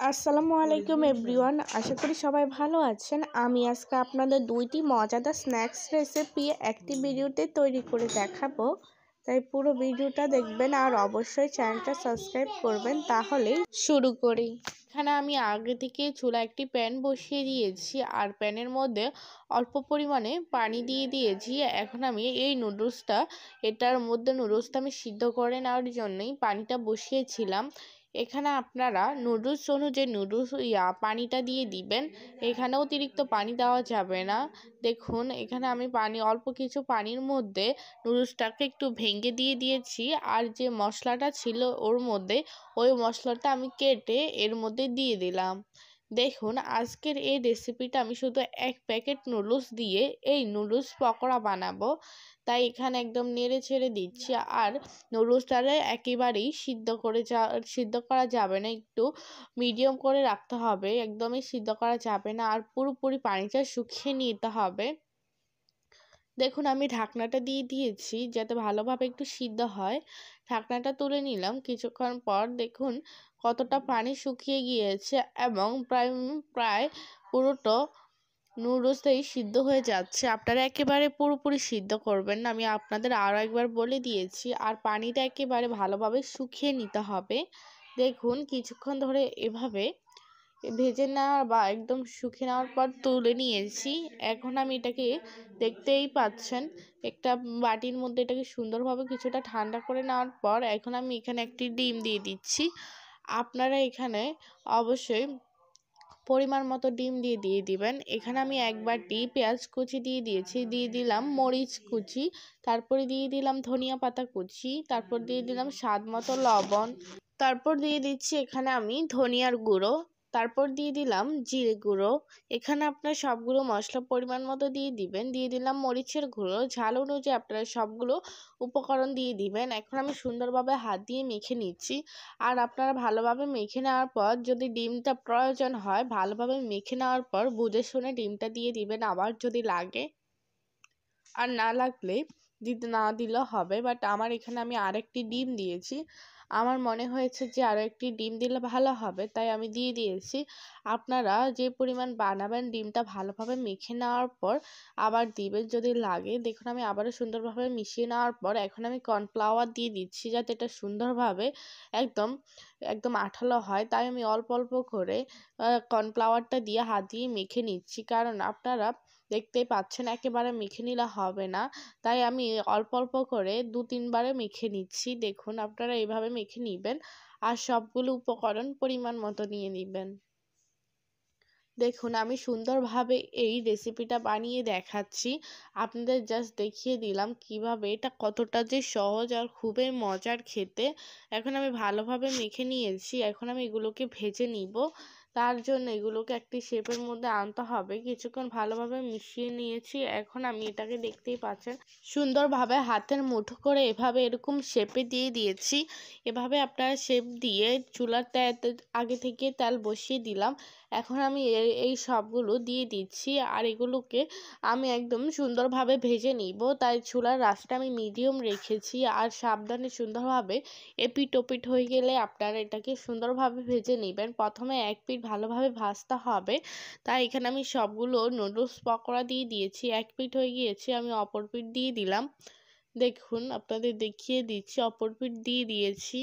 আসসালামু আলাইকুম এভরিওয়ান, আশা করি সবাই ভালো আছেন। আমি আজকে আপনাদের দুইটি মজাদার স্ন্যাক্স রেসিপি একটি ভিডিওতে তৈরি করে দেখাবো, তাই পুরো ভিডিওটা দেখবেন আর অবশ্যই চ্যানেলটা সাবস্ক্রাইব করবেন। তাহলেই শুরু করি। এখানে আমি আগে থেকে চুলা একটি প্যান বসিয়ে দিয়েছি আর প্যানের মধ্যে অল্প পরিমাণে পানি দিয়ে দিয়েছি। এখন আমি এই এটার মধ্যে নুডলসটা আমি সিদ্ধ করে নেওয়ার জন্যই পানিটা বসিয়েছিলাম। এখানে আপনারা নুডলস অনুযায়ী পানিটা দিয়ে দিবেন। এখানে অতিরিক্ত পানি দেওয়া যাবে না। দেখুন এখানে আমি অল্প কিছু পানির মধ্যে নুডলসটাকে একটু ভেঙে দিয়ে দিয়েছি, আর যে মশলাটা ছিল ওর মধ্যে ওই মশলাটা আমি কেটে এর মধ্যে দিয়ে দিলাম। দেখুন আজকের এই রেসিপিটা আমি শুধু এক প্যাকেট নুডলস দিয়ে এই নুডলস পকোড়া বানাবো, তাই এখানে একদম নেড়ে ছেড়ে দিচ্ছি। আর নুডলসটারে একেবারেই সিদ্ধ করা যাবে না, একটু মিডিয়াম করে রাখতে হবে, একদমই সিদ্ধ করা যাবে না, আর পুরোপুরি পানিটা শুকিয়ে নিতে হবে। দেখুন আমি ঢাকনাটা দিয়ে দিয়েছি যাতে ভালোভাবে একটু সিদ্ধ হয়। ঢাকনাটা তুলে নিলাম। কিছুক্ষণ পর দেখুন কতটা পানি শুকিয়ে গিয়েছে এবং প্রায় পুরোটা নুডলসটাই সিদ্ধ হয়ে যাচ্ছে। আপনারা একেবারে পুরোপুরি সিদ্ধ করবেন না, আমি আপনাদের আরও একবার বলে দিয়েছি। আর পানিটা একেবারে ভালোভাবে শুকিয়ে নিতে হবে। দেখুন কিছুক্ষণ ধরে এভাবে ভেজে নেওয়ার বা একদম শুকিয়ে নেওয়ার পর তুলে নিয়েছি। এখন আমি এটাকে দেখতেই পাচ্ছেন একটা বাটির মধ্যে এটাকে সুন্দরভাবে কিছুটা ঠান্ডা করে নেওয়ার পর এখন আমি এখানে একটি ডিম দিয়ে দিচ্ছি। আপনারা এখানে অবশ্যই পরিমাণ মতো ডিম দিয়ে দিবেন। এখানে আমি এক বাটি পেঁয়াজ কুচি দিয়ে দিয়েছি, দিয়ে দিলাম মরিচ কুচি, তারপরে দিয়ে দিলাম ধনিয়া পাতা কুচি, তারপর দিয়ে দিলাম স্বাদ মতো লবণ, তারপর দিয়ে দিচ্ছি এখানে আমি ধনিয়ার গুঁড়ো, তারপর দিয়ে দিলাম জিরে গুঁড়ো। এখানে আপনার সবগুলো মশলা পরিমাণ মতো দিয়ে দিবেন। দিয়ে দিলাম মরিচের গুঁড়ো, ঝাল অনুযায়ী আপনারা সবগুলো উপকরণ দিয়ে দিবেন। এখন আমি সুন্দরভাবে হাত দিয়ে মেখে নিচ্ছি। আর আপনারা ভালোভাবে মেখে নেওয়ার পর যদি ডিমটা প্রয়োজন হয়, ভালোভাবে মেখে নেওয়ার পর বুঝে শুনে ডিমটা দিয়ে দিবেন আবার যদি লাগে, আর না লাগলে না দিলেও হবে। বাট আমার এখানে আমি আরেকটি ডিম দিয়েছি, আমার মনে হয়েছে যে আরও একটি ডিম দিলে ভালো হবে, তাই আমি দিয়ে দিয়েছি। আপনারা যে পরিমাণ বানাবেন ডিমটা ভালোভাবে মেখে নেওয়ার পর আবার দিবেন যদি লাগে। দেখুন আমি আবারও সুন্দরভাবে মিশিয়ে নেওয়ার পর এখন আমি কর্নফ্লাওয়ার দিয়ে দিচ্ছি যাতে এটা সুন্দরভাবে একদম একদম আঠালো হয়, তাই আমি অল্প অল্প করে কর্নফ্লাওয়ারটা দিয়ে হাত দিয়ে মেখে নিচ্ছি। কারণ আপনারা দেখতেই পাচ্ছেন একেবারে মেখে নিলে হবে না, তাই আমি অল্প অল্প করে 2-3 বারে মেখে নিচ্ছি। দেখুন আপনারা এইভাবে মেখে নিবেন আর সবগুলো উপকরণ পরিমাণ মতো নিয়ে নিবেন। দেখুন আমি সুন্দরভাবে এই রেসিপিটা বানিয়ে দেখাচ্ছি, আপনাদের জাস্ট দেখিয়ে দিলাম কিভাবে এটা কতটা যে সহজ আর খুবই মজার খেতে। এখন আমি ভালোভাবে মেখে নিয়েছি, এখন আমি এগুলোকে ভেজে নিব। তার জন্য এগুলোকে একটি শেপের মধ্যে আনতে হবে। কিছুক্ষণ ভালোভাবে মিশিয়ে নিয়েছি। এখন আমি এটাকে দেখতেই পাচ্ছেন সুন্দরভাবে হাতের মুঠো করে এভাবে এরকম শেপে দিয়ে দিয়েছি। এভাবে আপনারা শেপ দিয়ে চুলার আগে থেকে তেল বসিয়ে দিলাম। এখন আমি এই সবগুলো দিয়ে দিচ্ছি আর এগুলোকে আমি একদম সুন্দরভাবে ভেজে নিব, তাই চুলার আঁচটা আমি মিডিয়াম রেখেছি। আর সাবধানে সুন্দরভাবে এপিট ওপিট হয়ে গেলে আপনারা এটাকে সুন্দরভাবে ভেজে নেবেন। প্রথমে এক পিঠ ভালোভাবে ভাজতে হবে, তাই এখানে আমি সবগুলো নুডলস পকোড়া দিয়ে দিয়েছি। এক পিঠ হয়ে গিয়েছে, আমি অপর পিঠ দিয়ে দিলাম। দেখুন আপনাদের দেখিয়ে দিচ্ছি, অপর পিঠ দিয়ে দিয়েছি।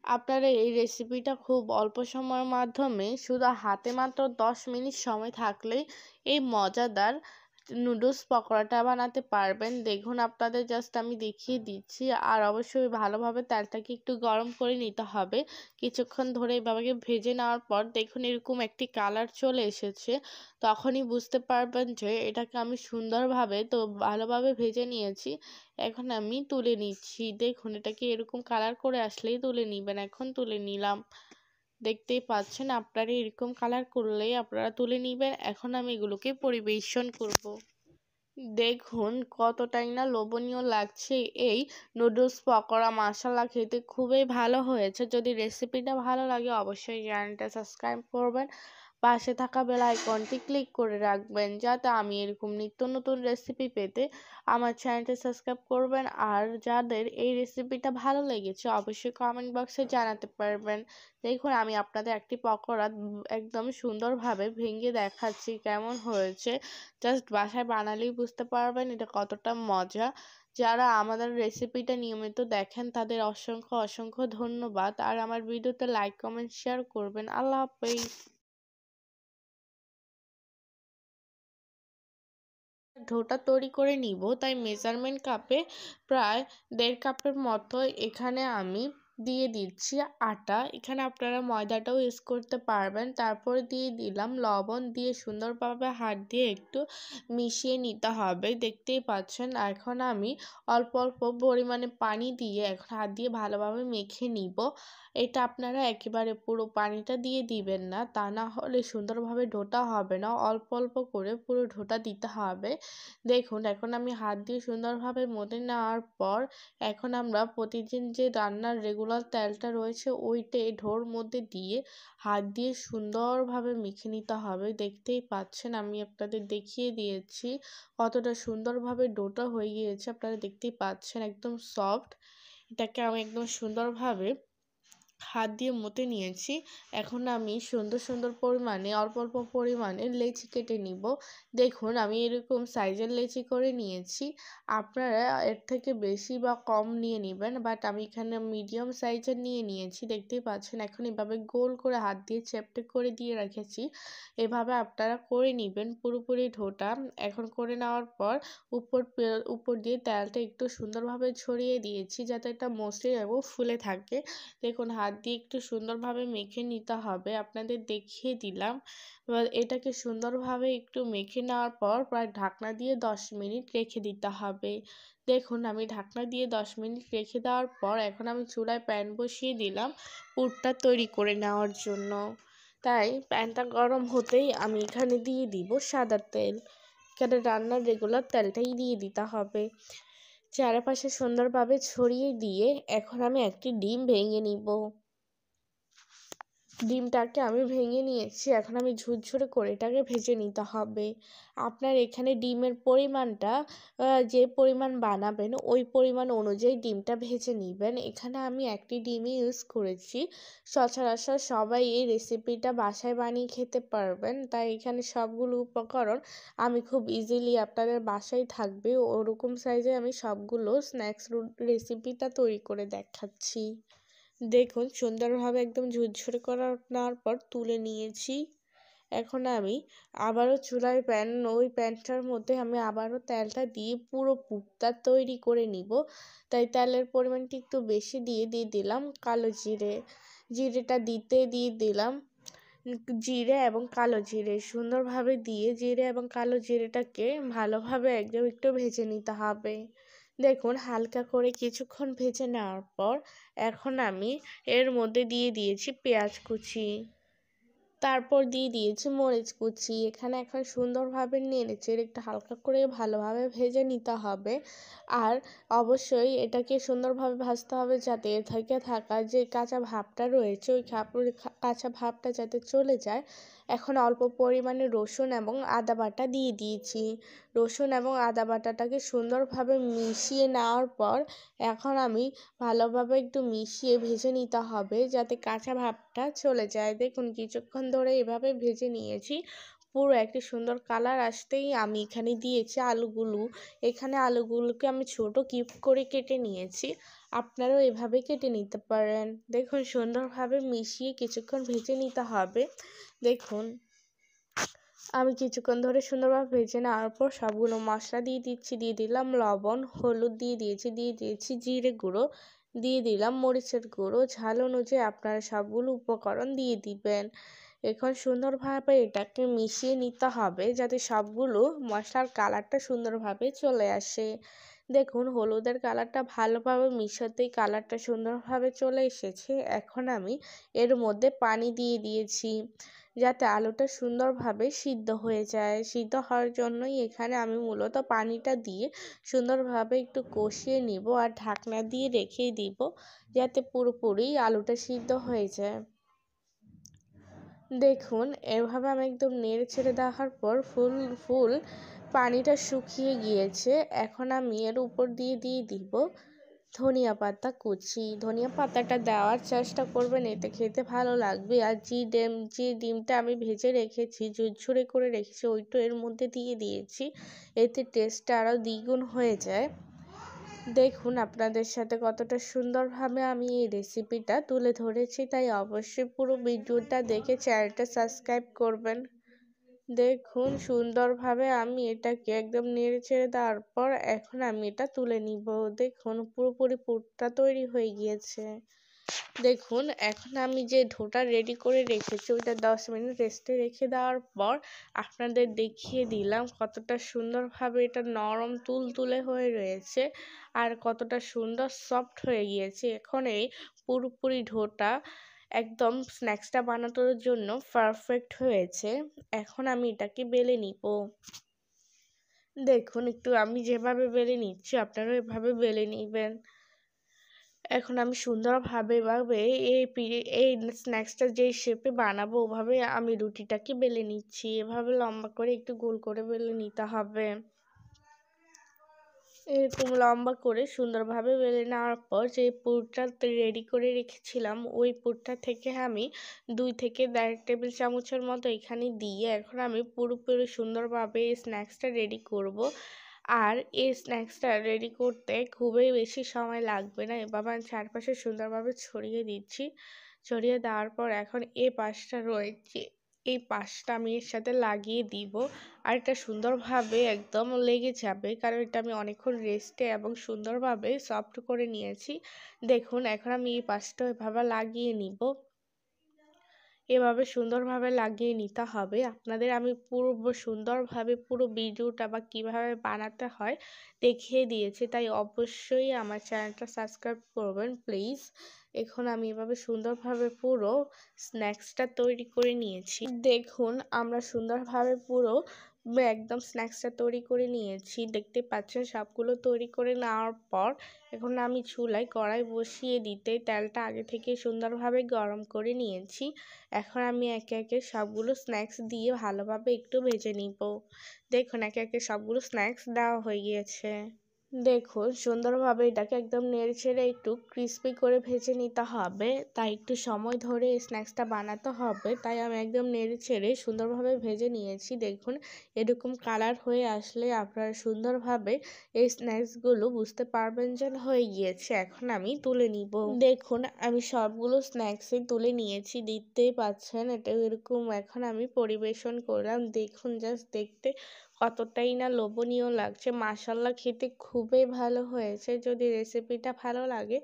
আপনারা এই রেসিপিটা খুব অল্প সময়ের মাধ্যমে শুধু হাতে মাত্র 10 মিনিট সময় থাকলেই এই মজাদার নুডলস পকোড়াটা বানাতে পারবেন। দেখুন আপনাদের জাস্ট আমি দেখিয়ে দিচ্ছি। আর অবশ্যই ভালোভাবে তেলটাকে একটু গরম করে নিতে হবে। কিছুক্ষণ ধরে এভাবে ভেজে নেওয়ার পর দেখুন এরকম একটি কালার চলে এসেছে, তখনই বুঝতে পারবেন যে এটাকে আমি সুন্দরভাবে ভালোভাবে ভেজে নিয়েছি। এখন আমি তুলে নিচ্ছি। দেখুন এটাকে এরকম কালার করে আসলেই তুলে নিবেন। এখন তুলে নিলাম। দেখতেই পাচ্ছেন আপনারা এরকম কালার করলেই আপনারা তুলে নিবেন। এখন আমি এগুলোকে পরিবেশন করব। দেখুন কতটাই না লোভনীয় লাগছে এই নুডলস পকোড়া। মাশাআল্লাহ খেতে খুবই ভালো হয়েছে। যদি রেসিপিটা ভালো লাগে অবশ্যই চ্যানেলটা সাবস্ক্রাইব করবেন, পাশে থাকা বেল আইকনটি ক্লিক করে রাখবেন, যাতে আমি এরকম নিত্য নতুন রেসিপি পেতে আমার চ্যানেলটি সাবস্ক্রাইব করবেন। আর যাদের এই রেসিপিটা ভালো লেগেছে অবশ্যই কমেন্ট বক্সে জানাতে পারবেন। দেখুন আমি আপনাদের একটি পকোড়া একদম সুন্দরভাবে ভেঙে দেখাচ্ছি কেমন হয়েছে। জাস্ট বাসায় বানালেই বুঝতে পারবেন এটা কতটা মজা। যারা আমাদের রেসিপিটা নিয়মিত দেখেন তাদের অসংখ্য অসংখ্য ধন্যবাদ। আর আমার ভিডিওতে লাইক কমেন্ট শেয়ার করবেন। আল্লাহ হাফেজ। ডোটা তৈরি করে নিব, তাই মেজারমেন্ট কাপে প্রায় 1.5 কাপের মতো এখানে আমি দিয়ে দিচ্ছি আটা। এখানে আপনারা ময়দাটাও ইউজ করতে পারবেন। তারপরে দিয়ে দিলাম লবণ, দিয়ে সুন্দরভাবে হাত দিয়ে একটু মিশিয়ে নিতে হবে। দেখতেই পাচ্ছেন এখন আমি অল্প অল্প পরিমাণে পানি দিয়ে এখন হাত দিয়ে ভালোভাবে মেখে নিব। এটা আপনারা একেবারে পুরো পানিটা দিয়ে দিবেন না, তা না হলে সুন্দরভাবে ডোটা হবে না। অল্প অল্প করে পুরো ডোটা দিতে হবে। দেখুন এখন আমি হাত দিয়ে সুন্দরভাবে মথে নেওয়ার পর এখন আমরা প্রতিদিন যে রান্নার রেগুলার তেলটা রয়েছে ওইটা ডোর মধ্যে দিয়ে হাত দিয়ে সুন্দরভাবে মেখে নিতে হবে। দেখতেই পাচ্ছেন আমি আপনাদের দেখিয়ে দিয়েছি কতটা সুন্দরভাবে ডোটা হয়ে গিয়েছে। আপনারা দেখতেই পাচ্ছেন একদম সফট। এটাকে আমি একদম সুন্দরভাবে হাত দিয়ে মথে নিয়েছি। এখন আমি সুন্দর সুন্দর পরিমাণে অল্প অল্প পরিমাণে লেচি কেটে নিব। দেখুন আমি এরকম সাইজের লেচি করে নিয়েছি। আপনারা এর থেকে বেশি বা কম নিয়ে নেবেন, বাট আমি এখানে মিডিয়াম সাইজের নিয়ে নিয়েছি। দেখতেই পাচ্ছেন এখন এভাবে গোল করে হাত দিয়ে চ্যাপটা করে দিয়ে রেখেছি। এভাবে আপনারা করে নেবেন পুরোপুরি ডোটা। এখন করে নেওয়ার পর উপর দিয়ে তেলটা একটু সুন্দরভাবে ছড়িয়ে দিয়েছি যাতে এটা মসৃণ এবং ফুলে থাকে। দেখুন হাত দিয়ে একটু সুন্দরভাবে মেখে নিতে হবে, আপনাদের দেখিয়ে দিলাম। এবার এটাকে সুন্দরভাবে একটু মেখে নেওয়ার পর প্রায় ঢাকনা দিয়ে 10 মিনিট রেখে দিতে হবে। দেখুন আমি ঢাকনা দিয়ে 10 মিনিট রেখে দেওয়ার পর এখন আমি চুলায় প্যান বসিয়ে দিলাম পুরটা তৈরি করে নেওয়ার জন্য। তাই প্যানটা গরম হতেই আমি এখানে দিয়ে দিব সাদা তেল। এখানে রান্নার রেগুলার তেলটাই দিয়ে দিতে হবে। চারপাশে সুন্দরভাবে ছড়িয়ে দিয়ে এখন আমি একটি ডিম ভেঙে নিব। ডিমটাকে আমি ভেঙে নিয়েছি। এখন আমি ঝুরঝুরে করে এটাকে ভেজে নিতে হবে। আপনার এখানে ডিমের পরিমাণটা যে পরিমাণ বানাবেন ওই পরিমাণ অনুযায়ী ডিমটা ভেজে নেবেন। এখানে আমি একটি ডিমই ইউজ করেছি। সচরাচর সবাই এই রেসিপিটা বাসায় বানিয়ে খেতে পারবেন, তাই এখানে সবগুলো উপকরণ আমি খুব ইজিলি আপনাদের বাসায় থাকবে ওরকম সাইজে আমি সবগুলো স্ন্যাক্স রেসিপিটা তৈরি করে দেখাচ্ছি। দেখুন সুন্দরভাবে একদম ঝুরঝুরে করে নেওয়ার পর তুলে নিয়েছি। এখন আমি আবারও চুলায় ওই প্যানটার মধ্যে আমি আবারও তেলটা দিয়ে পুরো পুরটা তৈরি করে নিব। তাই তেলের পরিমাণটি একটু বেশি দিয়ে দিলাম কালো জিরে। জিরেটা দিয়ে দিলাম জিরে এবং কালো জিরে সুন্দরভাবে দিয়ে জিরে এবং কালো জিরেটাকে ভালোভাবে একদম একটু ভেজে নিতে হবে। দেখুন হালকা করে কিছুক্ষণ ভেজে নেওয়ার পর এখন আমি এর মধ্যে দিয়ে দিয়েছি পেঁয়াজ কুচি, তারপর দিয়ে দিয়েছি মরিচ কুচি। এখানে এখন সুন্দরভাবে নেড়েচেড়ে একটু হালকা করে ভালোভাবে ভেজে নিতে হবে। আর অবশ্যই এটাকে সুন্দরভাবে ভাজতে হবে যাতে এর থেকে থাকা যে কাঁচা ভাবটা রয়েছে ওই কাঁচা ভাবটা যাতে চলে যায়। এখন অল্প পরিমাণে রসুন এবং আদা বাটা দিয়ে দিয়েছি। রসুন এবং আদা বাটাটাকে সুন্দরভাবে মিশিয়ে নেওয়ার পর এখন আমি ভালোভাবে একটু মিশিয়ে ভেজে নিতে হবে যাতে কাঁচা ভাবটা চলে যায়। দেখুন কিছুক্ষণ ধরে এভাবে ভেজে নিয়েছি। পুরো একটি সুন্দর কালার আসতেই আমি এখানে দিয়েছি আলুগুলো। এখানে আলুগুলোকে আমি ছোট কিউব করে কেটে নিয়েছি। আপনারাও এভাবে কেটে নিতে পারেন। দেখুন সুন্দরভাবে মিশিয়ে কিছুক্ষণ ভেজে নিতে হবে। দেখুন আমি কিছুক্ষণ ধরে সুন্দরভাবে ভেজে নেওয়ার পর সবগুলো মশলা দিয়ে দিলাম লবণ, হলুদ দিয়ে দিয়েছি জিরে গুঁড়ো, দিয়ে দিলাম মরিচের গুঁড়ো। ঝাল অনুযায়ী আপনারা সবগুলো উপকরণ দিয়ে দিবেন। এখন সুন্দরভাবে এটাকে মিশিয়ে নিতে হবে যাতে সবগুলো মশলার কালারটা সুন্দরভাবে চলে আসে। দেখুন হলুদের কালারটা ভালোভাবে মিশাতেই কালারটা সুন্দরভাবে চলে এসেছে। এখন আমি এর মধ্যে পানি দিয়ে দিয়েছি যাতে আলুটা সুন্দরভাবে সিদ্ধ হয়ে যায়। সিদ্ধ হওয়ার জন্যই এখানে আমি মূলত পানিটা দিয়ে সুন্দরভাবে একটু কষিয়ে নিব আর ঢাকনা দিয়ে রেখে দিব যাতে পুরোপুরি আলুটা সিদ্ধ হয়ে যায়। দেখুন এভাবে আমি একদম নেড়ে ছেড়ে দেওয়ার পর ফুল পানিটা শুকিয়ে গিয়েছে। এখন আমি এর উপর দিয়ে দিব ধনিয়া পাতা কুচি। ধনিয়া পাতাটা দেওয়ার চেষ্টা করবেন, এতে খেতে ভালো লাগবে। আর যে ডিমটা আমি ভেজে রেখেছি, ঝুরঝুরে করে রেখেছি, ওইটা এর মধ্যে দিয়ে দিয়েছি। এতে টেস্টটা আরও দ্বিগুণ হয়ে যায়। দেখুন আপনাদের সাথে কতটা সুন্দরভাবে আমি এই রেসিপিটা তুলে ধরেছি, তাই অবশ্যই পুরো ভিডিওটা দেখে চ্যানেলটা সাবস্ক্রাইব করবেন। দেখুন সুন্দরভাবে আমি এটাকে একদম নেড়ে ছেড়ে দেওয়ার পর এখন আমি এটা তুলে নিব। দেখুন পুরোপুরি পুরটা তৈরি হয়ে গিয়েছে। দেখুন এখন আমি যে ডোটা রেডি করে রেখেছি ওইটা 10 মিনিট রেস্টে রেখে দেওয়ার পর আপনাদের দেখিয়ে দিলাম কতটা সুন্দরভাবে এটা নরম তুলতুলে হয়ে রয়েছে আর কতটা সুন্দর সফট হয়ে গিয়েছে। এখন এই পুরোপুরি ডোটা একদম স্ন্যাক্সটা বানানোর জন্য পারফেক্ট হয়েছে। এখন আমি এটাকে বেলে নিব। দেখুন একটু আমি যেভাবে বেলে নিচ্ছি আপনারাও এভাবে বেলে নিবেন। এখন আমি সুন্দরভাবে এই স্ন্যাক্সটা যেই শেপে বানাবো ওভাবে আমি রুটিটাকে বেলে নিচ্ছি। এভাবে লম্বা করে একটু গোল করে বেলে নিতে হবে। এরকম লম্বা করে সুন্দরভাবে বেলে নেওয়ার পর যে পুরটা রেডি করে রেখেছিলাম ওই পুরটা থেকে আমি 2 থেকে 1.5 টেবিল চামচের মতো এখানে দিয়ে এখন আমি পুরোপুরি সুন্দরভাবে এই স্ন্যাক্সটা রেডি করব। আর এই স্ন্যাক্সটা রেডি করতে খুবই বেশি সময় লাগবে না। এভাবে আমি চারপাশে সুন্দরভাবে ছড়িয়ে দিচ্ছি। ছড়িয়ে দেওয়ার পর এখন এই পাশটা রয়েছে, এই পাশটা আমি এর সাথে লাগিয়ে দিব। আর এটা সুন্দরভাবে একদম লেগে যাবে, কারণ এটা আমি অনেকক্ষণ রেস্টে এবং সুন্দরভাবে সফট করে নিয়েছি। দেখুন এখন আমি এই পাশটা এভাবে লাগিয়ে নিব। এভাবে সুন্দরভাবে লাগিয়ে নিতে হবে। আপনাদের আমি সুন্দরভাবে পুরো ভিডিওটা বা কীভাবে বানাতে হয় দেখিয়ে দিয়েছি, তাই অবশ্যই আমার চ্যানেলটা সাবস্ক্রাইব করবেন প্লিজ। এখন আমি এভাবে সুন্দরভাবে পুরো স্ন্যাক্সটা তৈরি করে নিয়েছি। দেখুন আমরা সুন্দরভাবে পুরো একদম স্ন্যাক্সটা তৈরি করে নিয়েছি। দেখতে পাচ্ছেন সবগুলো তৈরি করে নেওয়ার পর এখন আমি চুলায় কড়াই বসিয়ে দিতে তেলটা আগে থেকে সুন্দরভাবে গরম করে নিয়েছি। এখন আমি একে একে সবগুলো স্ন্যাক্স দিয়ে ভালোভাবে একটু ভেজে নিব। দেখুন একে একে সবগুলো স্ন্যাক্স দেওয়া হয়ে গিয়েছে। দেখুন সুন্দরভাবে এটাকে একদম নেড়েচেড়ে একটু ক্রিস্পি করে ভেজে নিতে হবে, তাই একটু সময় ধরে এই স্ন্যাক্সটা বানাতে হবে। তাই আমি একদম নেড়েচেড়ে সুন্দরভাবে ভেজে নিয়েছি। দেখুন এরকম কালার হয়ে আসলে আপনারা সুন্দরভাবে এই স্ন্যাক্সগুলো বুঝতে পারবেন যে হয়ে গিয়েছে। এখন আমি তুলে নিব। দেখুন আমি সবগুলো স্ন্যাক্সই তুলে নিয়েছি, দেখতেই পাচ্ছেন এটা এরকম। এখন আমি পরিবেশন করলাম। দেখুন জাস্ট দেখতে কতটাই না লোভনীয় লাগছে। মাশাআল্লাহ খেতে খুবই ভালো হয়েছে। যদি রেসিপিটা ভালো লাগে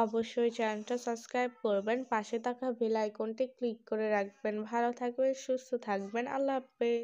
অবশ্যই চ্যানেলটা সাবস্ক্রাইব করবেন, পাশে থাকা বেল আইকনটি ক্লিক করে রাখবেন। ভালো থাকবেন, সুস্থ থাকবেন। আল্লাহ হাফেজ।